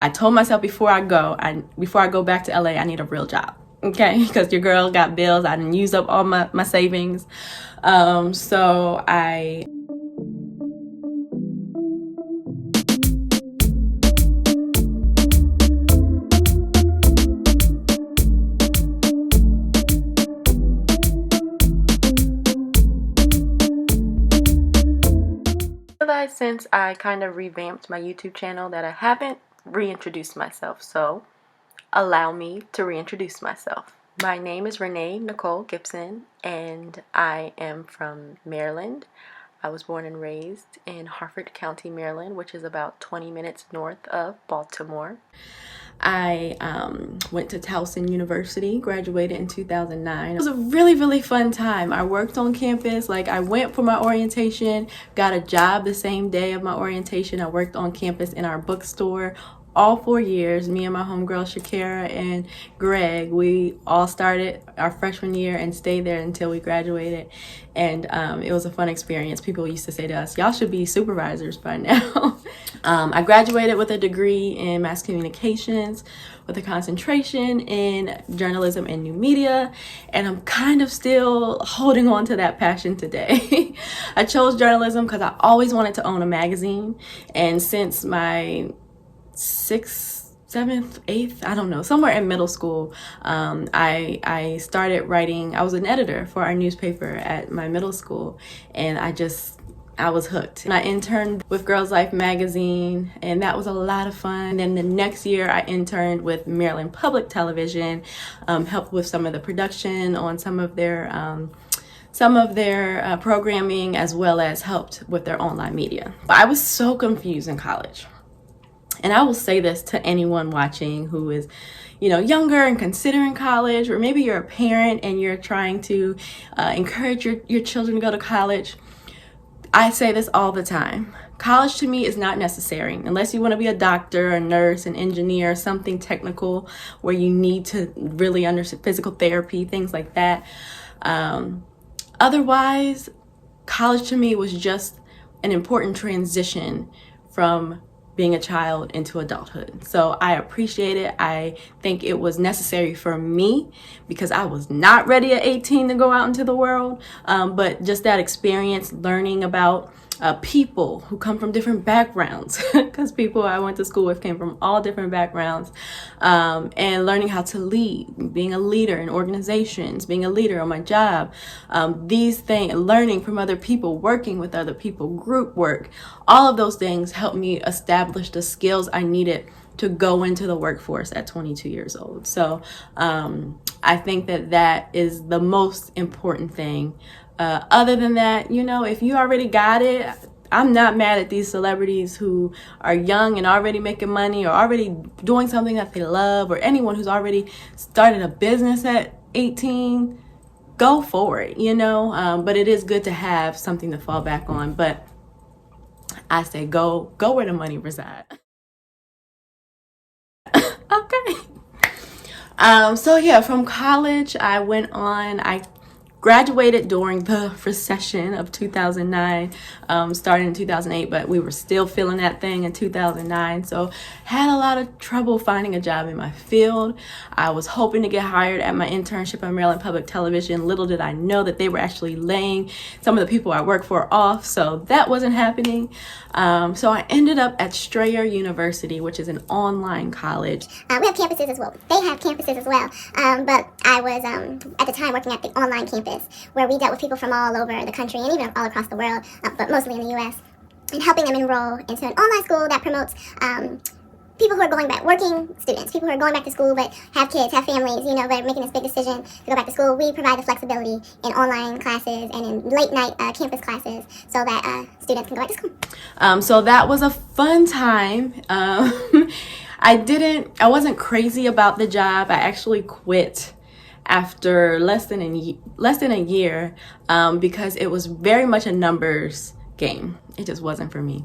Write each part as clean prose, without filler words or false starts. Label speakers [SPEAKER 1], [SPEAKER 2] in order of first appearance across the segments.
[SPEAKER 1] I told myself before I go back to LA, I need a real job. Okay, because your girl got bills. I didn't use up all my savings. So I realized since I kind of revamped my YouTube channel that I haven't reintroduced myself. So allow me to reintroduce myself. My name is Renee Nicole Gibson, and I am from Maryland. I was born and raised in Harford County, Maryland, which is about 20 minutes north of Baltimore. I went to Towson University, graduated in 2009. It was a really, really fun time. I worked on campus. Like, I went for my orientation, got a job the same day of my orientation. I worked on campus in our bookstore all 4 years. Me and my homegirl Shakira and Greg, we all started our freshman year and stayed there until we graduated. And it was a fun experience. People used to say to us, y'all should be supervisors by now. I graduated with a degree in mass communications with a concentration in journalism and new media, and I'm kind of still holding on to that passion today. I chose journalism because I always wanted to own a magazine, and since my 6th, 7th, 8th, I don't know, somewhere in middle school, I started writing. I was an editor for our newspaper at my middle school, and I was hooked. And I interned with Girls Life magazine, and that was a lot of fun. And then the next year I interned with Maryland Public Television, helped with some of the production on some of their programming, as well as helped with their online media. I was so confused in college. And I will say this to anyone watching who is, younger and considering college, or maybe you're a parent and you're trying to encourage your children to go to college. I say this all the time. College to me is not necessary unless you want to be a doctor, a nurse, an engineer, something technical where you need to really understand physical therapy, things like that. Otherwise, college to me was just an important transition from being a child into adulthood. So I appreciate it. I think it was necessary for me because I was not ready at 18 to go out into the world. But just that experience, learning about people who come from different backgrounds, because people I went to school with came from all different backgrounds, and learning how to lead, being a leader in organizations, being a leader on my job, these things, learning from other people, working with other people, group work, all of those things helped me establish the skills I needed to go into the workforce at 22 years old. So I think that is the most important thing. Other than that, if you already got it, I'm not mad at these celebrities who are young and already making money or already doing something that they love, or anyone who's already started a business at 18. Go for it, but it is good to have something to fall back on. But I say go where the money resides. Okay. So yeah, from college, I graduated during the recession of 2009, started in 2008, but we were still feeling that thing in 2009. So had a lot of trouble finding a job in my field. I was hoping to get hired at my internship at Maryland Public Television. Little did I know that they were actually laying some of the people I work for off. So that wasn't happening. So I ended up at Strayer University, which is an online college.
[SPEAKER 2] We have campuses as well. They have campuses as well. But I was, at the time, working at the online campus, where we dealt with people from all over the country and even all across the world, but mostly in the U.S., and helping them enroll into an online school that promotes people who are going back, working students, people who are going back to school but have kids, have families, but making this big decision to go back to school. We provide the flexibility in online classes and in late night campus classes so that students can go back to school.
[SPEAKER 1] So that was a fun time. I wasn't crazy about the job. I actually quit after less than a year because it was very much a numbers game. It just wasn't for me.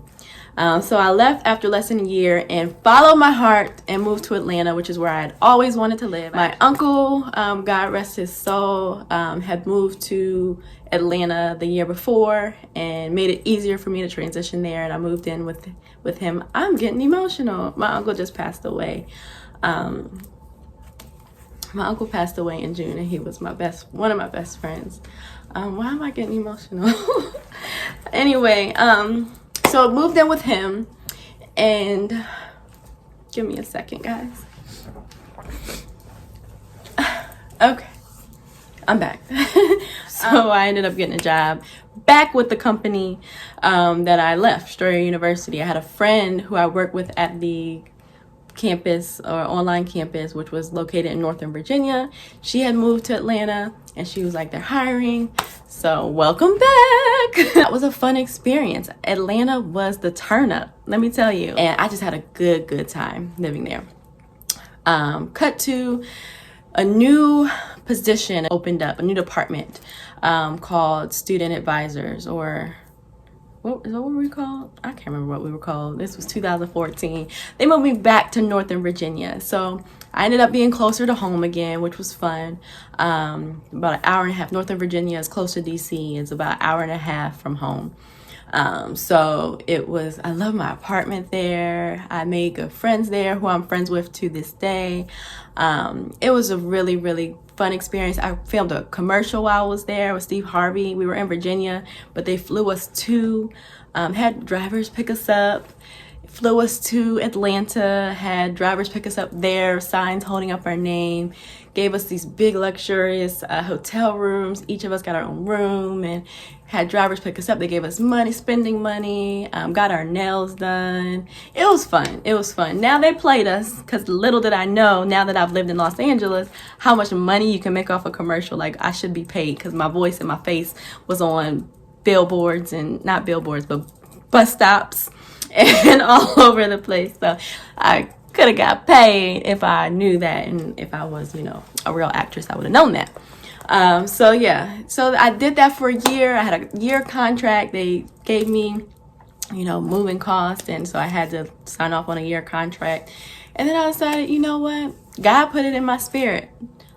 [SPEAKER 1] So I left after less than a year and followed my heart and moved to Atlanta, which is where I had always wanted to live. My uncle, God rest his soul, had moved to Atlanta the year before and made it easier for me to transition there, and I moved in with him. I'm getting emotional. My uncle just passed away. My uncle passed away in June, and he was one of my best friends. Why am I getting emotional? Anyway, so I moved in with him, and give me a second, guys. Okay, I'm back. So I ended up getting a job back with the company that I left, Strayer University. I had a friend who I worked with at the campus or online campus, which was located in Northern Virginia. She had moved to Atlanta, and she was like, they're hiring, so welcome back. That was a fun experience. Atlanta was the turn up, let me tell you, and I just had a good time living there. Cut to a new position opened up, a new department called student advisors, or what were we called? I can't remember what we were called. This was 2014. They moved me back to Northern Virginia. So I ended up being closer to home again, which was fun. About an hour and a half. Northern Virginia is close to DC. It's about an hour and a half from home. So I love my apartment there. I made good friends there who I'm friends with to this day. It was a really fun experience. I filmed a commercial while I was there with Steve Harvey. We were in Virginia, but they flew us had drivers pick us up, flew us to Atlanta, had drivers pick us up there, signs holding up our name, gave us these big luxurious hotel rooms. Each of us got our own room and had drivers pick us up. They gave us money, spending money, got our nails done. It was fun. Now they played us, because little did I know, now that I've lived in Los Angeles, how much money you can make off a commercial. Like, I should be paid, because my voice and my face was on billboards, and not billboards, but bus stops and all over the place. So I could have got paid if I knew that, and if I was, a real actress, I would have known that. So I did that for a year. I had a year contract. They gave me, moving costs, and so I had to sign off on a year contract. And then I decided, you know what? God put it in my spirit.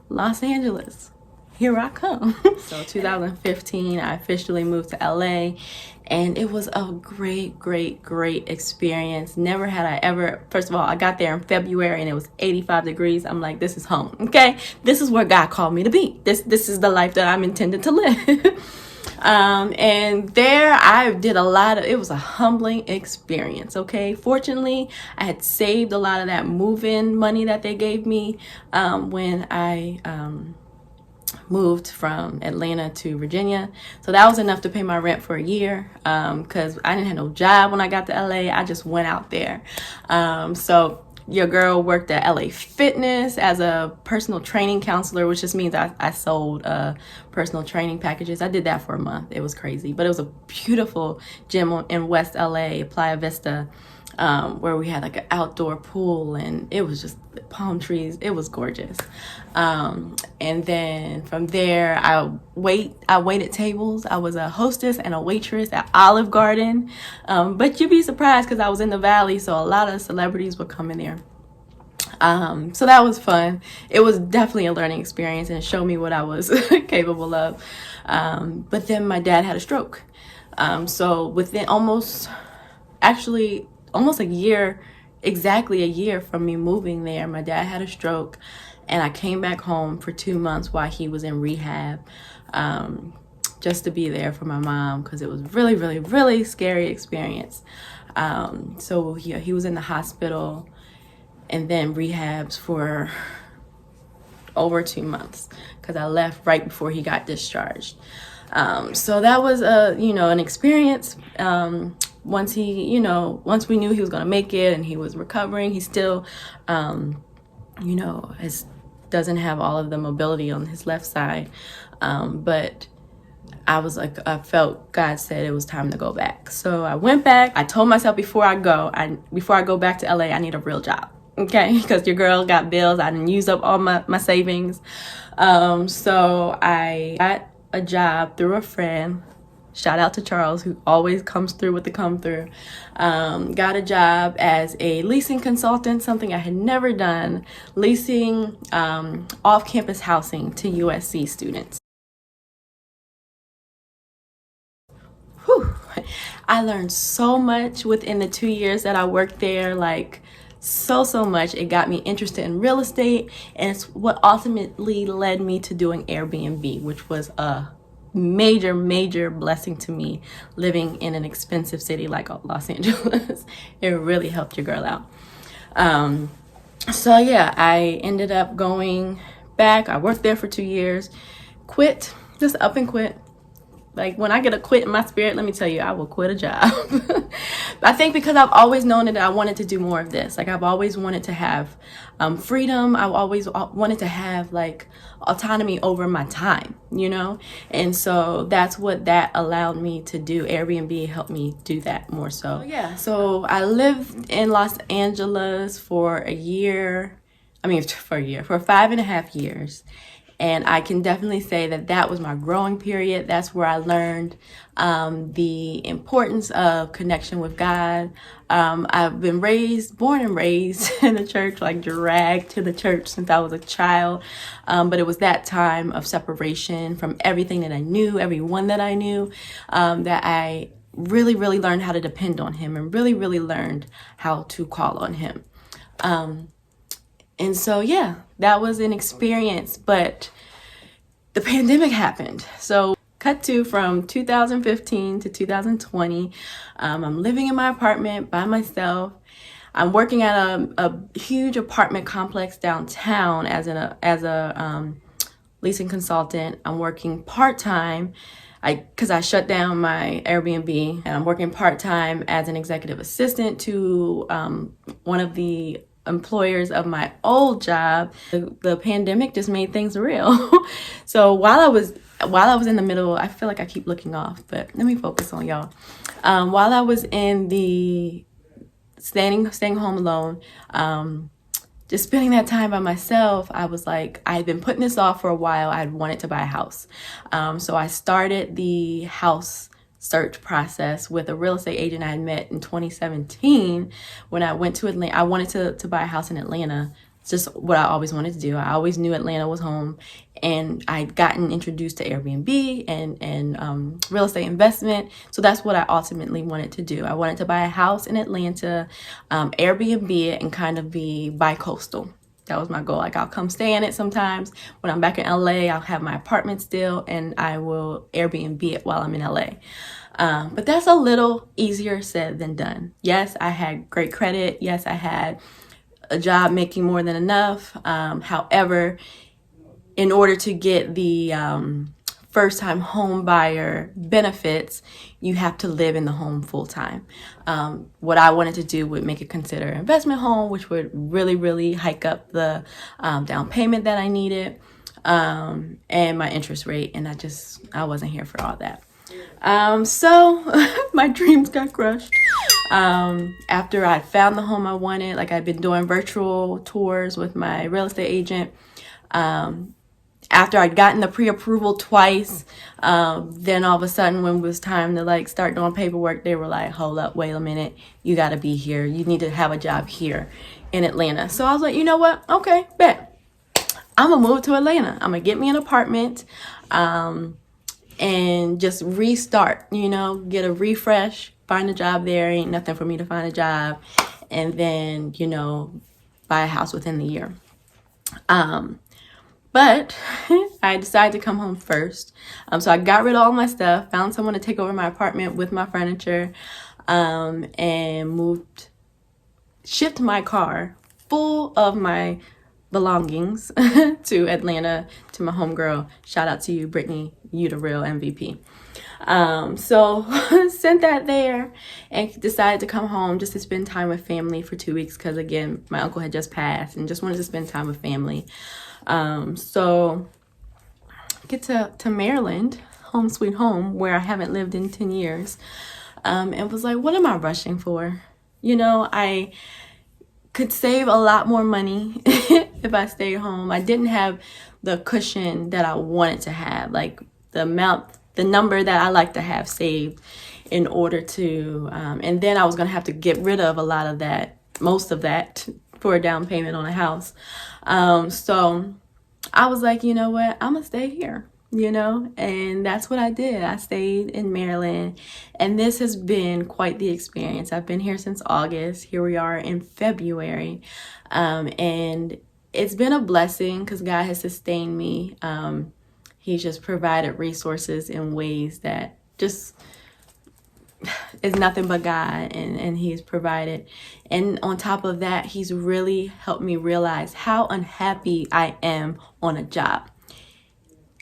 [SPEAKER 1] Los Angeles, here I come. So 2015, I officially moved to LA, and it was a great experience. Never had I ever, first of all, I got there in February and it was 85 degrees. I'm like, this is home, okay? This is where God called me to be. This is the life that I'm intended to live. And there I did it was a humbling experience, okay? Fortunately, I had saved a lot of that move-in money that they gave me when I moved from Atlanta to Virginia. So that was enough to pay my rent for a year, because I didn't have no job when I got to LA. I just went out there. So your girl worked at LA Fitness as a personal training counselor, which just means I sold personal training packages. I did that for a month. It was crazy, but it was a beautiful gym in West LA, Playa Vista, where we had like an outdoor pool, and it was just palm trees. It was gorgeous. And then from there, I waited tables. I was a hostess and a waitress at Olive Garden. But you'd be surprised, because I was in the Valley, so a lot of celebrities would come in there. So that was fun. It was definitely a learning experience and showed me what I was capable of. But then my dad had a stroke. So within almost a year, exactly a year from me moving there, my dad had a stroke, and I came back home for 2 months while he was in rehab, just to be there for my mom, because it was really scary experience. So he was in the hospital and then rehabs for over 2 months, because I left right before he got discharged. So that was an experience. Once we knew he was going to make it and he was recovering, he still, doesn't have all of the mobility on his left side. But I felt God said it was time to go back. So I went back. I told myself before I go back to LA, I need a real job. Okay, because your girl got bills. I didn't use up all my savings. So I got a job through a friend. Shout out to Charles, who always comes through with the come through. Got a job as a leasing consultant, something I had never done, leasing off-campus housing to USC students. Whew. I learned so much within the 2 years that I worked there, like so much. It got me interested in real estate, and it's what ultimately led me to doing Airbnb, which was a major blessing to me living in an expensive city like Los Angeles. It really helped your girl out. So yeah, I ended up going back. I worked there for 2 years, quit, just up and quit. Like, when I get a quit in my spirit, let me tell you, I will quit a job. I think because I've always known that I wanted to do more of this. Like, I've always wanted to have freedom. I've always wanted to have, like, autonomy over my time, you know? And so that's what that allowed me to do. Airbnb helped me do that more so. Yeah, so I lived in Los Angeles for a year. For 5.5 years. And I can definitely say that that was my growing period. That's where I learned the importance of connection with God. I've been born and raised in the church, like dragged to the church since I was a child. But it was that time of separation from everything that I knew, everyone that I knew, that I really learned how to depend on Him and really learned how to call on Him. And so, yeah, that was an experience, but the pandemic happened. So cut to from 2015 to 2020. I'm living in my apartment by myself. I'm working at a huge apartment complex downtown as a leasing consultant. I'm working part-time because I shut down my Airbnb, and I'm working part-time as an executive assistant to one of the employers of my old job. The pandemic just made things real. So while I was in the middle, I feel like I keep looking off, but let me focus on y'all. While I was in the staying home alone, just spending that time by myself, I was like, I had been putting this off for a while. I wanted to buy a house. So I started the house search process with a real estate agent I had met in 2017 when I went to Atlanta. I wanted to buy a house in Atlanta. It's just what I always wanted to do. I always knew Atlanta was home, and I'd gotten introduced to Airbnb and real estate investment. So that's what I ultimately wanted to do. I wanted to buy a house in Atlanta, Airbnb it, and kind of be bi-coastal. That was my goal. Like, I'll come stay in it sometimes. When I'm back in LA, I'll have my apartment still, and I will Airbnb it while I'm in LA. But that's a little easier said than done. Yes, I had great credit. Yes, I had a job making more than enough. However, in order to get the first-time home buyer benefits, you have to live in the home full-time. What I wanted to do would make it consider an investment home, which would really hike up the down payment that I needed, and my interest rate, and I wasn't here for all that. So my dreams got crushed. After I found the home I wanted, like, I'd been doing virtual tours with my real estate agent. After I'd gotten the pre-approval twice, then all of a sudden when it was time to, like, start doing paperwork, they were like, hold up, wait a minute, you got to be here. You need to have a job here in Atlanta. So I was like, you know what? Okay, bet. I'm going to move to Atlanta. I'm going to get me an apartment and just restart, get a refresh, find a job there. Ain't nothing for me to find a job. And then, buy a house within the year. But I decided to come home first. So I got rid of all my stuff, found someone to take over my apartment with my furniture, and shipped my car full of my belongings to Atlanta, to my homegirl. Shout out to you, Brittany. You the real MVP. So sent that there and decided to come home just to spend time with family for 2 weeks, because again, my uncle had just passed and just wanted to spend time with family. So get to Maryland, home sweet home, where I haven't lived in 10 years, and was like, what am I rushing for? I could save a lot more money if I stayed home. I didn't have the cushion that I wanted to have. Like, the amount the number that I like to have saved in order to, and then I was going to have to get rid of a lot of that, most of that, for a down payment on a house. So I was like, you know what, I'm going to stay here, and that's what I did. I stayed in Maryland, and this has been quite the experience. I've been here since August. Here we are in February, and it's been a blessing because God has sustained me. He's just provided resources in ways that just is nothing but God, and he's provided. And on top of that, he's really helped me realize how unhappy I am on a job.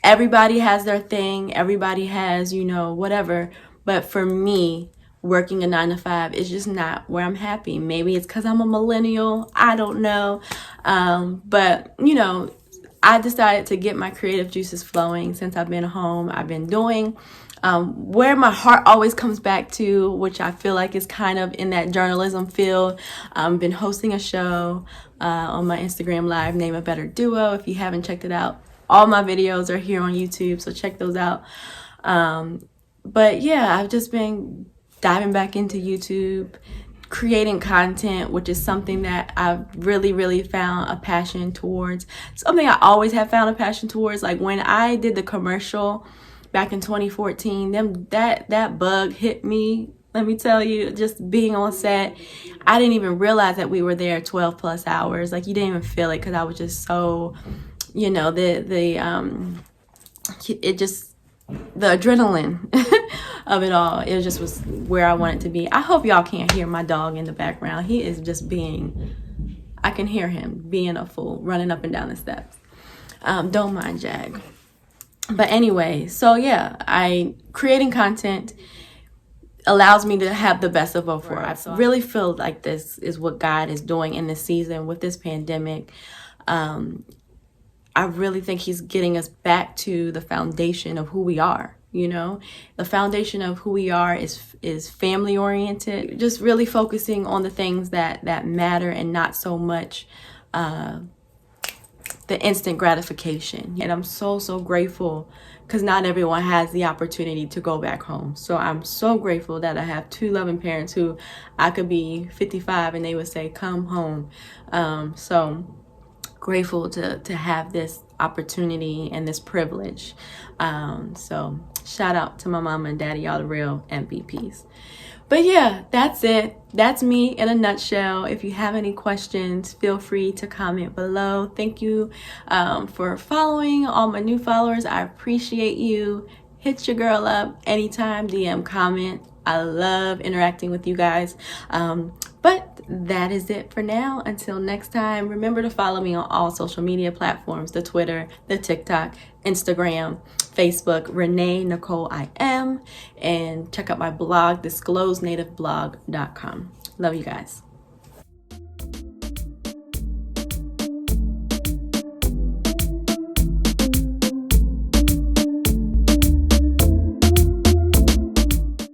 [SPEAKER 1] Everybody has their thing, everybody has, whatever. But for me, working a 9 to 5 is just not where I'm happy. Maybe it's because I'm a millennial. I don't know. But, I decided to get my creative juices flowing since I've been home. I've been doing where my heart always comes back to, which I feel like is kind of in that journalism field. I've been hosting a show on my Instagram Live, Name a Better Duo. If you haven't checked it out, all my videos are here on YouTube, so check those out. But yeah, I've just been diving back into YouTube, creating content, which is something that I've really, really found a passion towards. Something I always have found a passion towards. Like when I did the commercial back in 2014, that bug hit me. Let me tell you, just being on set, I didn't even realize that we were there 12 plus hours. Like you didn't even feel it because I was just so, the adrenaline of it all, it just was where I wanted to be. I hope y'all can't hear my dog in the background. He is just I can hear him being a fool, running up and down the steps. Don't mind Jag. But anyway, so yeah, creating content allows me to have the best of both worlds. I really feel like this is what God is doing in this season with this pandemic. I really think he's getting us back to the foundation of who we are. The foundation of who we are is family oriented, just really focusing on the things that matter and not so much the instant gratification. And I'm so grateful because not everyone has the opportunity to go back home. So I'm so grateful that I have two loving parents who I could be 55 and they would say, come home. So grateful to have this opportunity and this privilege. So shout out to my mama and daddy, y'all the real MVPs. But yeah, that's it. That's me in a nutshell. If you have any questions, feel free to comment below. Thank you for following all my new followers. I appreciate you. Hit your girl up anytime, DM, comment. I love interacting with you guys. But that is it for now. Until next time, remember to follow me on all social media platforms, the Twitter, the TikTok, Instagram, Facebook, Renee Nicole I am, and check out my blog, disclosenativeblog.com. Love you guys.